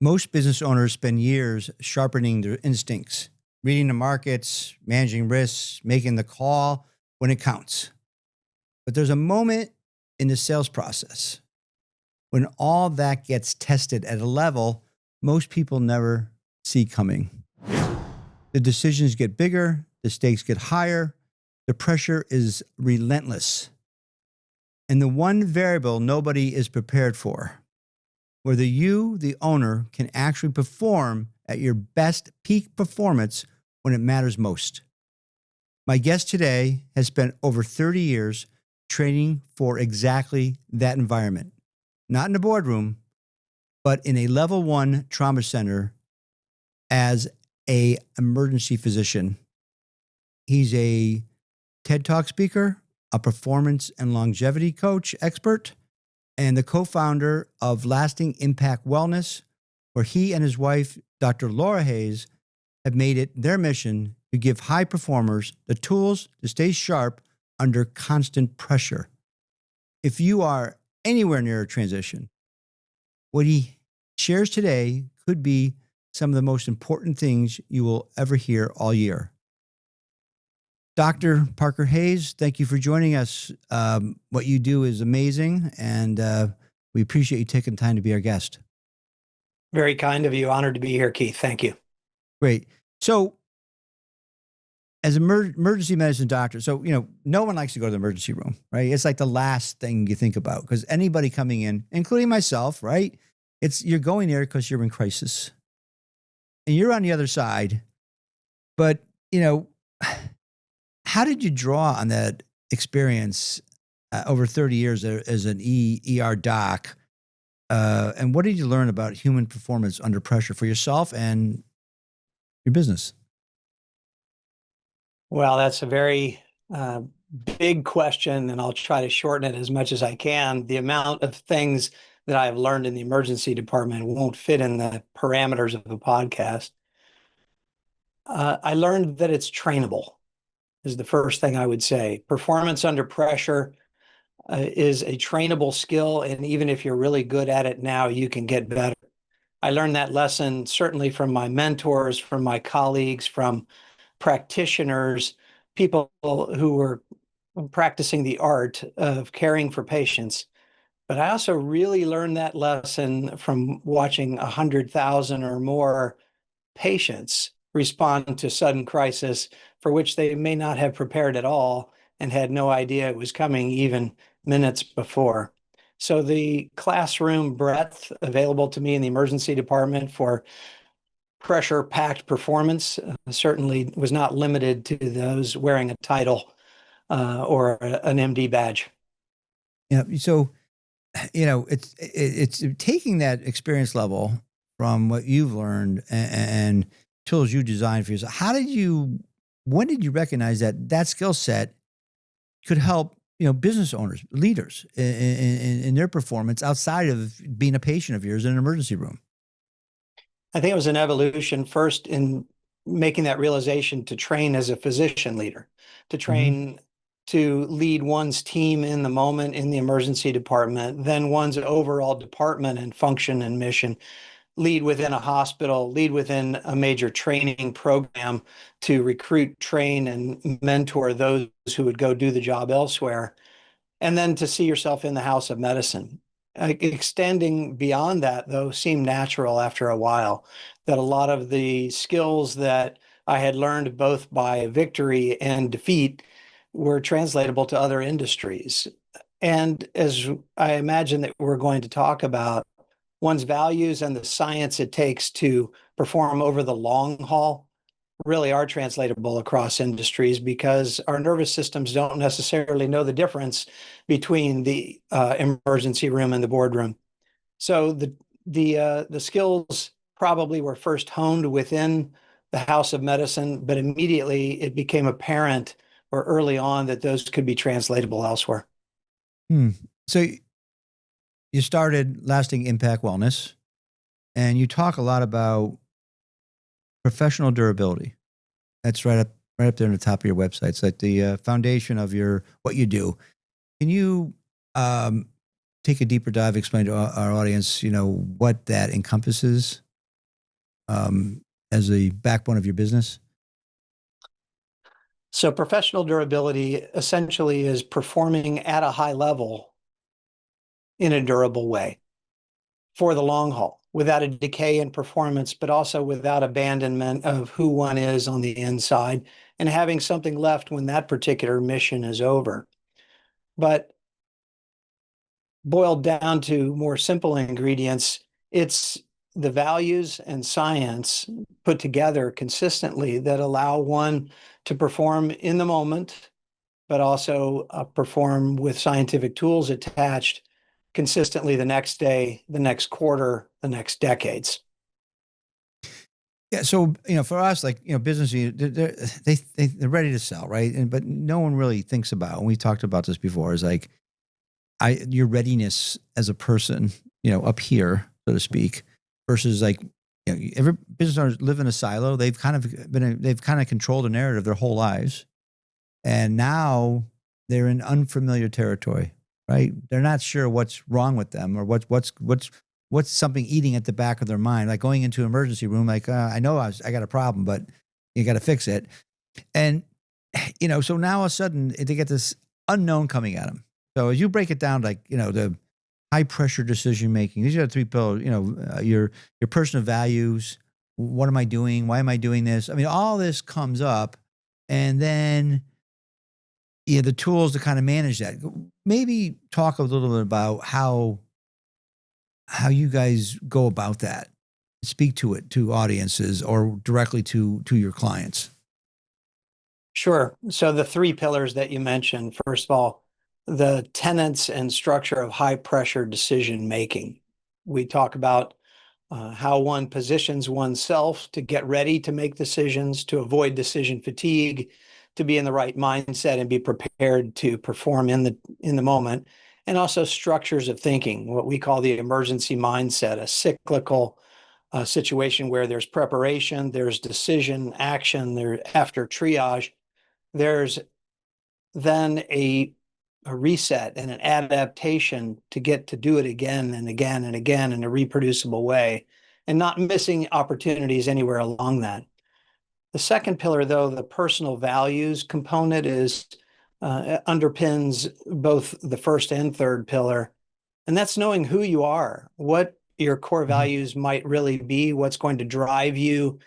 Most business owners spend years sharpening their instincts, reading the markets, managing risks, making the call when it counts. But there's a moment in the sales process when all that gets tested at a level most people never see coming. The decisions get bigger, the stakes get higher, the pressure is relentless. And the one variable nobody is prepared for, whether you, the owner, can actually perform at your best peak performance when it matters most. My guest today has spent over 30 years training for exactly that environment. Not in a boardroom, but in a level 1 trauma center as an emergency physician. He's a TED Talk speaker, a performance and longevity coach expert, and the co-founder of Lasting Impact Wellness, where he and his wife, Dr. Laura Hayes, have made it their mission to give high performers the tools to stay sharp under constant pressure. If you are anywhere near a transition, what he shares today could be some of the most important things you will ever hear all year. Dr. Parker Hayes, thank you for joining us. What you do is amazing, and we appreciate you taking time to be our guest. Very kind of you. Honored to be here, Keith. Thank you. Great. So, as an emergency medicine doctor, so, no one likes to go to the emergency room, right? It's like the last thing you think about, because anybody coming in, including myself, right? You're going there because you're in crisis. And you're on the other side. But, how did you draw on that experience over 30 years as an ER doc? And what did you learn about human performance under pressure for yourself and your business? Well, that's a very big question, and I'll try to shorten it as much as I can. The amount of things that I've learned in the emergency department won't fit in the parameters of the podcast. I learned that it's trainable, is the first thing I would say. Performance under pressure is a trainable skill, and even if you're really good at it now, you can get better. I learned that lesson certainly from my mentors, from my colleagues, from practitioners, people who were practicing the art of caring for patients. But I also really learned that lesson from watching 100,000 or more patients respond to sudden crisis for which they may not have prepared at all and had no idea it was coming even minutes before. So the classroom breadth available to me in the emergency department for pressure-packed performance certainly was not limited to those wearing a title or an MD badge. Yeah. So, it's taking that experience level from what you've learned and tools you designed for yourself. When did you recognize that skill set could help, business owners, leaders in their performance outside of being a patient of yours in an emergency room? I think it was an evolution first in making that realization to train as a physician leader, to train to lead one's team in the moment in the emergency department, then one's overall department and function and mission, lead within a hospital, lead within a major training program to recruit, train, and mentor those who would go do the job elsewhere, and then to see yourself in the house of medicine. Extending beyond that, though, seemed natural after a while, that a lot of the skills that I had learned both by victory and defeat were translatable to other industries. And as I imagine that we're going to talk about, one's values and the science it takes to perform over the long haul really are translatable across industries, because our nervous systems don't necessarily know the difference between the emergency room and the boardroom. So the skills probably were first honed within the house of medicine, but immediately it became apparent or early on that those could be translatable elsewhere. So you started Lasting Impact Wellness, and you talk a lot about professional durability. That's right up there on the top of your website. It's like the foundation of what you do. Can you take a deeper dive, explain to our audience, what that encompasses as a backbone of your business? So professional durability essentially is performing at a high level in a durable way for the long haul, without a decay in performance, but also without abandonment of who one is on the inside and having something left when that particular mission is over. But boiled down to more simple ingredients, it's the values and science put together consistently that allow one to perform in the moment, but also perform with scientific tools attached consistently the next day, the next quarter, the next decades. Yeah. So, for us, like, business, they're ready to sell, right? But no one really thinks about, and we talked about this before, is like, your readiness as a person, up here, so to speak, versus like, every business owners live in a silo. They've kind of controlled a narrative their whole lives. And now they're in unfamiliar territory, right? They're not sure what's wrong with them or what's something eating at the back of their mind, like going into an emergency room, like, I know I got a problem, but you got to fix it. And, so now all of a sudden they get this unknown coming at them. So as you break it down, like, the high pressure decision making, these are the three pillars, your personal values. What am I doing? Why am I doing this? I mean, all this comes up, and then the tools to kind of manage that. Maybe talk a little bit about how you guys go about that. Speak to it to audiences or directly to your clients. Sure. So the three pillars that you mentioned, first of all, the tenets and structure of high pressure decision making. We talk about how one positions oneself to get ready to make decisions, to avoid decision fatigue, to be in the right mindset and be prepared to perform in the moment, and also structures of thinking, what we call the emergency mindset, a cyclical situation where there's preparation, there's decision, action, there after triage, there's then a reset and an adaptation to get to do it again and again and again in a reproducible way, and not missing opportunities anywhere along that. The second pillar, though, the personal values component, is underpins both the first and third pillar, and that's knowing who you are, what your core values might really be, what's going to drive you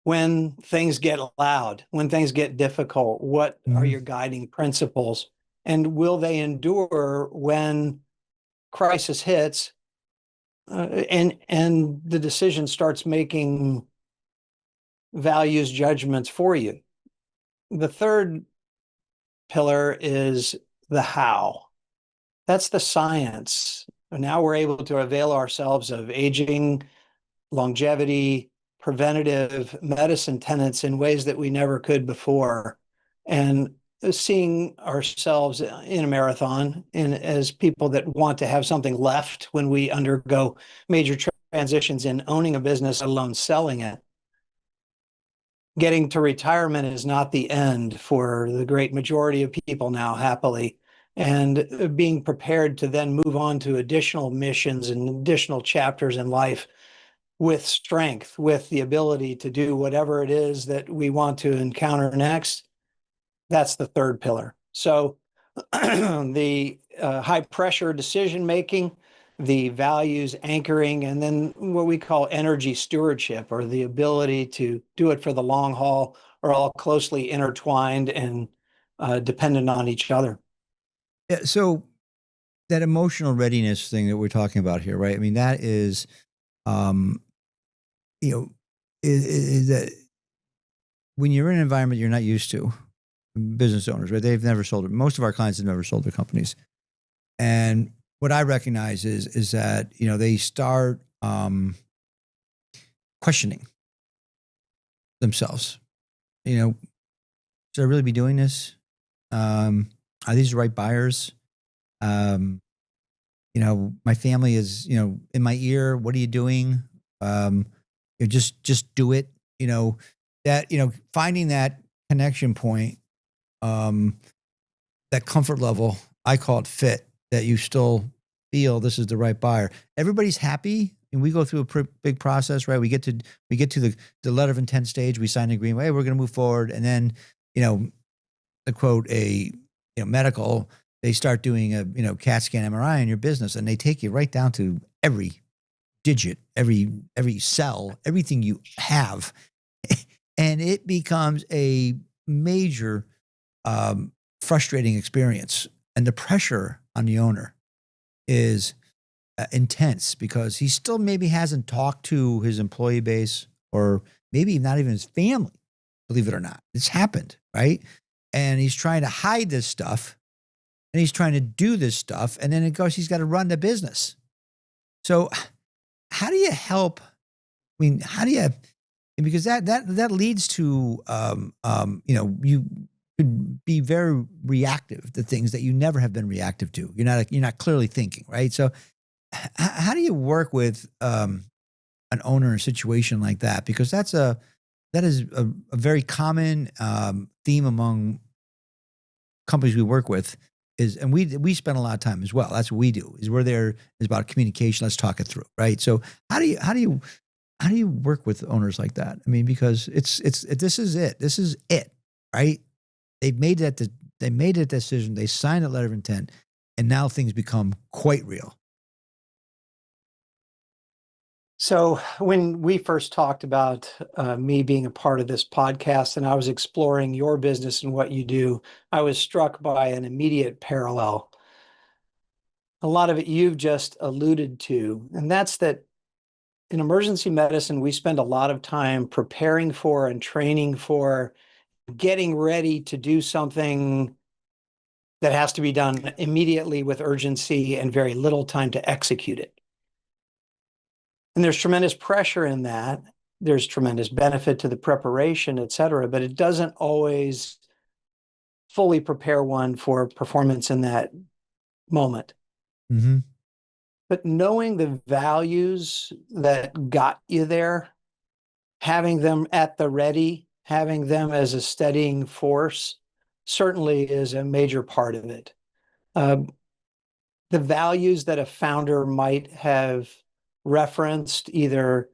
when things get loud, when things get difficult. What are your guiding principles, and will they endure when crisis hits, and the decision starts making values judgments for you? The third pillar is the how. That's the science. Now we're able to avail ourselves of aging, longevity, preventative medicine tenets in ways that we never could before, and seeing ourselves in a marathon and as people that want to have something left when we undergo major transitions in owning a business, let alone selling it. Getting to retirement is not the end for the great majority of people now, happily, and being prepared to then move on to additional missions and additional chapters in life with strength, with the ability to do whatever it is that we want to encounter next. That's the third pillar. So the high pressure decision making, the values anchoring, and then what we call energy stewardship, or the ability to do it for the long haul, are all closely intertwined and dependent on each other. Yeah. So that emotional readiness thing that we're talking about here, right? I mean, that is, is that when you're in an environment you're not used to, business owners, right? They've never sold it. Most of our clients have never sold their companies. And what I recognize is that, they start questioning themselves. Should I really be doing this? Are these the right buyers? My family is, in my ear. What are you doing? Just do it. Finding that connection point, that comfort level, I call it fit, that you still feel this is the right buyer. Everybody's happy and we go through a big process, right? We get to the letter of intent stage. We sign an agreement. Hey, we're going to move forward, and then to quote medical, they start doing a CAT scan, MRI in your business, and they take you right down to every digit, every cell, everything you have, and it becomes a major frustrating experience. And the pressure on the owner is intense because he still maybe hasn't talked to his employee base, or maybe not even his family, believe it or not. It's happened, right? And he's trying to hide this stuff, and he's trying to do this stuff, and then of course he's got to run the business. So how do you help? I mean, how do you, because that leads to you could be very reactive to things that you never have been reactive to. You're not clearly thinking, right? So how do you work with an owner in a situation like that? Because that is a very common theme among companies we work with. And we spend a lot of time as well. That's what we do. Is we're there. Is about communication. Let's talk it through, right? So how do you work with owners like that? I mean, because this is it, right? They made that decision. They signed a letter of intent, and now things become quite real. So when we first talked about me being a part of this podcast, and I was exploring your business and what you do, I was struck by an immediate parallel. A lot of it you've just alluded to, and that's that in emergency medicine, we spend a lot of time preparing for and training for, getting ready to do something that has to be done immediately with urgency and very little time to execute it. And there's tremendous pressure in that. There's tremendous benefit to the preparation, et cetera, but it doesn't always fully prepare one for performance in that moment. Mm-hmm. But knowing the values that got you there, having them at the ready, having them as a steadying force, certainly is a major part of it. The values that a founder might have referenced either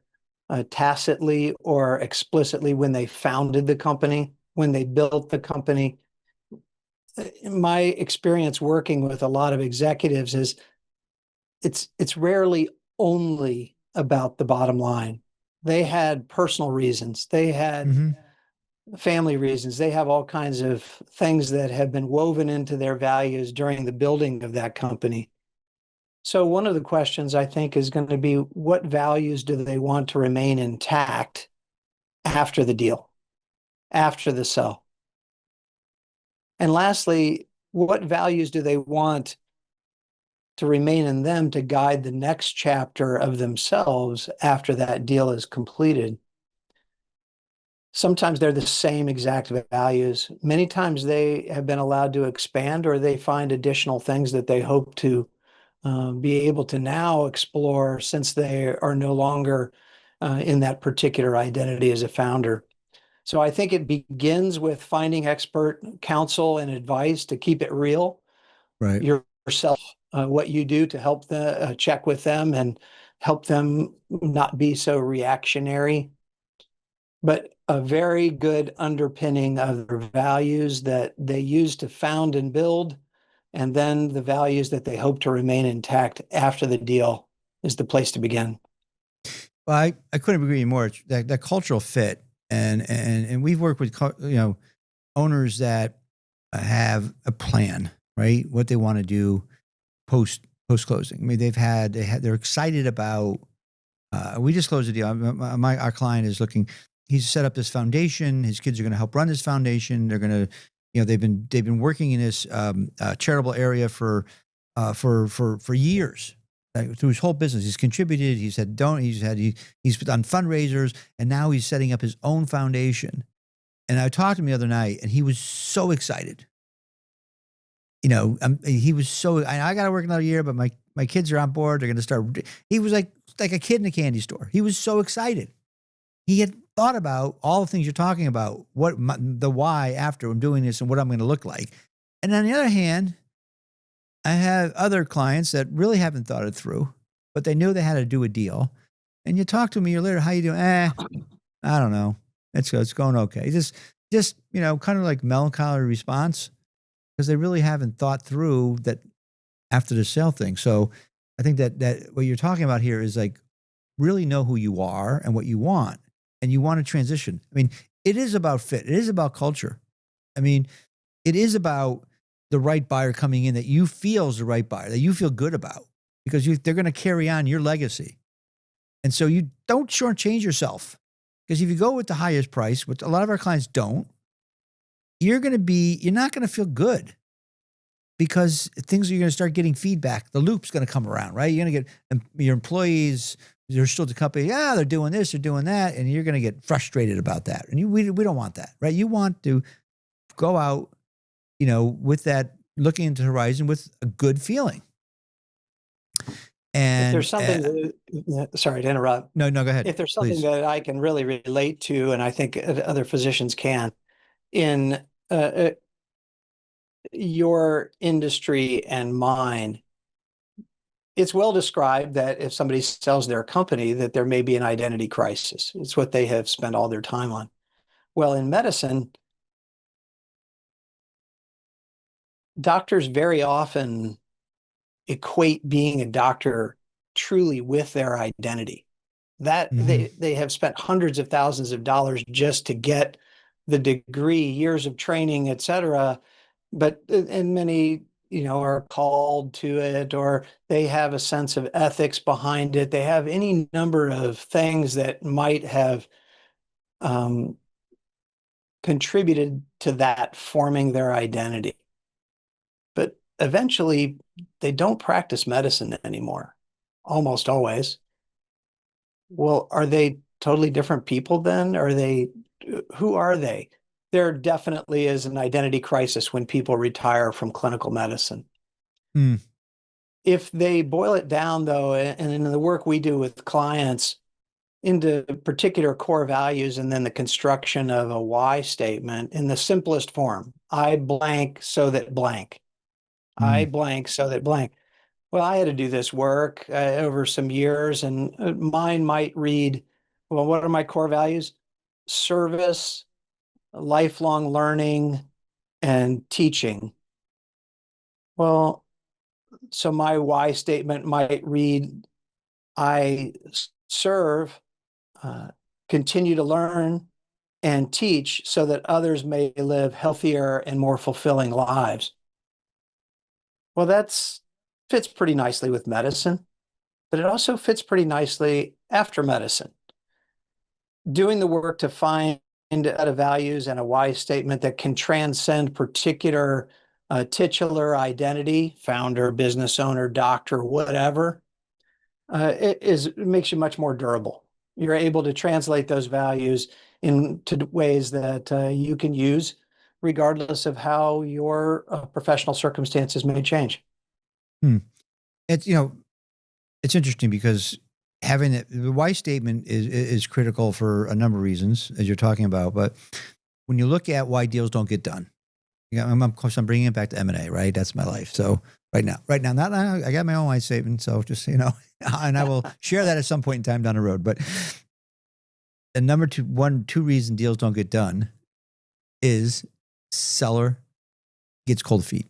tacitly or explicitly when they founded the company, when they built the company. In my experience working with a lot of executives is it's rarely only about the bottom line. They had personal reasons. They had family reasons. They have all kinds of things that have been woven into their values during the building of that company. So one of the questions I think is going to be, what values do they want to remain intact after the deal, after the sell? And lastly, what values do they want to remain in them to guide the next chapter of themselves after that deal is completed? Sometimes they're the same exact values. Many times they have been allowed to expand, or they find additional things that they hope to be able to now explore, since they are no longer in that particular identity as a founder. So I think it begins with finding expert counsel and advice to keep it real. Right. Yourself, what you do to help them, check with them and help them not be so reactionary. But a very good underpinning of their values that they use to found and build, and then the values that they hope to remain intact after the deal is the place to begin. Well, I couldn't agree more. That cultural fit, and we've worked with owners that have a plan, right? What they want to do post closing. I mean, they're excited about. We just closed the deal. Our client is looking. He's set up this foundation. His kids are going to help run this foundation. They're going to, they've been working in this charitable area for years. Through his whole business, he's contributed. He's done fundraisers, and now he's setting up his own foundation. And I talked to him the other night, and he was so excited. He was so. I got to work another year, but my kids are on board. They're going to start. He was like a kid in a candy store. He was so excited. He had thought about all the things you're talking about, the why after I'm doing this and what I'm going to look like. And on the other hand, I have other clients that really haven't thought it through, but they knew they had to do a deal. and you talk to them a year later, how you doing? I don't know. It's going okay. Just kind of like melancholy response because they really haven't thought through that after the sale thing. So I think that what you're talking about here is like really know who you are and what you want, and you want to transition. I mean, it is about fit. It is about culture. I mean, it is about the right buyer coming in that you feel is the right buyer, that you feel good about, because they're going to carry on your legacy. And so you don't shortchange yourself, because if you go with the highest price, which a lot of our clients don't, you're not going to feel good, because you're going to start getting feedback. The loop's going to come around, right? You're going to get your employees, they're still at the company. Yeah, they're doing this, they're doing that. And you're going to get frustrated about that. And we don't want that, right? You want to go out, with that, looking into the horizon with a good feeling. And if there's something, sorry to interrupt. No, go ahead. If there's something that I can really relate to, and I think other physicians can, in your industry and mine, it's well described that if somebody sells their company, that there may be an identity crisis. It's what they have spent all their time on. Well, in medicine, doctors very often equate being a doctor truly with their identity. That they have spent hundreds of thousands of dollars just to get the degree, years of training, et cetera. And many, are called to it, or they have a sense of ethics behind it. They have any number of things that might have contributed to that forming their identity. But eventually, they don't practice medicine anymore, almost always. Well, are they totally different people then? Who are they? There definitely is an identity crisis when people retire from clinical medicine. If they boil it down, though, and in the work we do with clients, into particular core values and then the construction of a why statement in the simplest form, I blank so that blank. I blank so that blank. Well, I had to do this work over some years, and mine might read, well, what are my core values? Service, lifelong learning, and teaching. Well, so my why statement might read, I serve, continue to learn, and teach so that others may live healthier and more fulfilling lives. Well, that fits pretty nicely with medicine, but it also fits pretty nicely after medicine. Doing the work to find a values and a why statement that can transcend particular titular identity, founder, business owner, doctor, whatever, it makes you much more durable. You're able to translate those values into ways that you can use regardless of how your professional circumstances may change. It's it's interesting because having the why statement is critical for a number of reasons, as you're talking about. But when you look at why deals don't get done, of course, I'm bringing it back to M&A, right? That's my life. So right now, not now, I got my own why statement. So just and I will share that at some point in time down the road. But the number two reason deals don't get done is seller gets cold feet.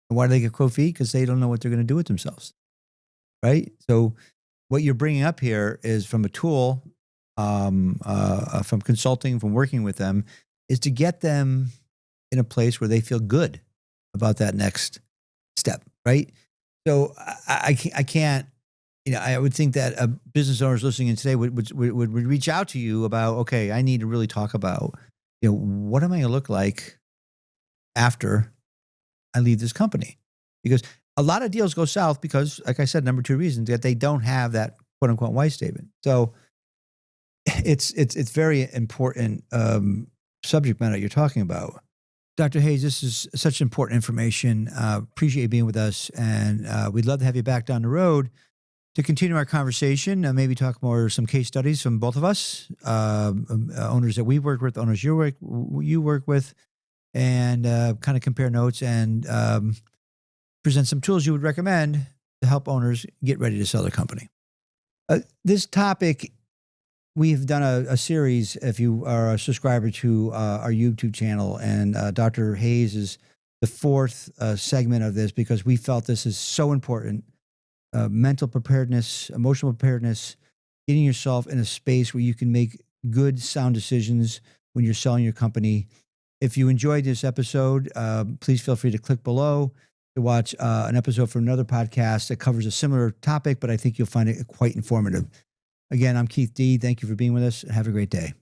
And why do they get cold feet? Because they don't know what they're going to do with themselves, right? So what you're bringing up here is from a tool, from consulting, from working with them, is to get them in a place where they feel good about that next step, right? So I can't, I would think that a business owners listening in today would reach out to you about, okay, I need to really talk about, what am I going to look like after I leave this company? Because a lot of deals go south because, like I said, number two reason, that they don't have that quote unquote why statement. So it's very important subject matter you're talking about. Dr. Hayes, this is such important information. Appreciate you being with us. And we'd love to have you back down the road to continue our conversation, maybe talk more some case studies from both of us, owners that we work with, owners you work with, and kind of compare notes and present some tools you would recommend to help owners get ready to sell their company. This topic, we've done a series, if you are a subscriber to our YouTube channel, and Dr. Hayes is the fourth segment of this because we felt this is so important. Mental preparedness, emotional preparedness, getting yourself in a space where you can make good, sound decisions when you're selling your company. If you enjoyed this episode, please feel free to click below to watch an episode from another podcast that covers a similar topic, but I think you'll find it quite informative. Again, I'm Keith D. Thank you for being with us, and have a great day.